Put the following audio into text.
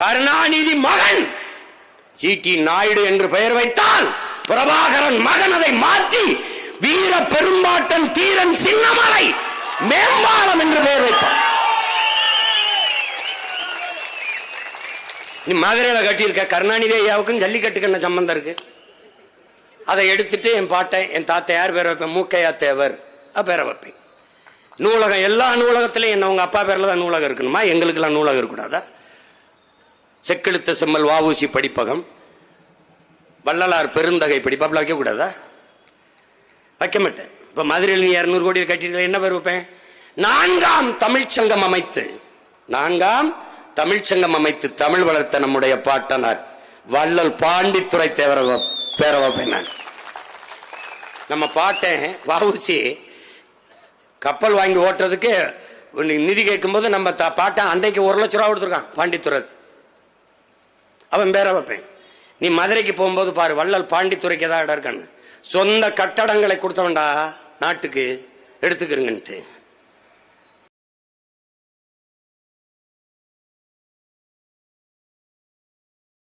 கருணாநிதி மகன் சி.டி. நாயுடு என்று பெயர் வைத்தால் பிரபாகரன் மகன் அதை மாற்றி வீர பெரும்பாட்டன் தீரன் சின்னமலை மேம்பாலம் என்று பெயர் வைப்பான். நீ மதுரையில கட்டியிருக்க கருணாநிதி ஐயாவுக்கும் ஜல்லிக்கட்டுக்கு என்ன சம்பந்தம் இருக்கு? அதை எடுத்துட்டு என் பாட்டை என் தாத்தா யார் பேரை வைப்பேன்? மூக்கையா தேவர் பேரை வைப்பேன். நூலகம் எல்லா நூலகத்திலையும் என்ன உங்க அப்பா பேர்ல தான் நூலகம் இருக்கணுமா? எங்களுக்கு எல்லாம் நூலகம் இருக்கக்கூடாதா? செக்கெழுத்த செம்மல் வ.உ.சி. படிப்பகம், வள்ளலார் பெருந்தகை படிப்பாப்ல வைக்க கூடாதா? வைக்க மாட்டேன். இப்ப மதுரையில் 200 கோடி கட்டிட்டு என்ன பேர் வைப்பேன்? நான்காம் தமிழ்ச்சங்கம் அமைத்து தமிழ் வளர்த்த நம்முடைய பாட்டனார் வள்ளல் பாண்டித்துரை தேவர பேரை வைப்பேன். நான் நம்ம பாட்டேன் வ.உ.சி. கப்பல் வாங்கி ஓட்டுறதுக்கு நிதி கேட்கும் போது நம்ம பாட்டன் அன்றைக்கு 1 லட்சம் ரூபா கொடுத்துருக்கான் பாண்டித்துறை. அவன் பேரை வைப்பேன். நீ மதுரைக்கு போகும்போது பாரு வள்ளல் பாண்டித்துறைக்கு ஏதாவது இடம் இருக்கான்னு. சொந்த கட்டடங்களை கொடுத்தவன்டா நாட்டுக்கு எடுத்துக்கிறங்கன்ட்டு.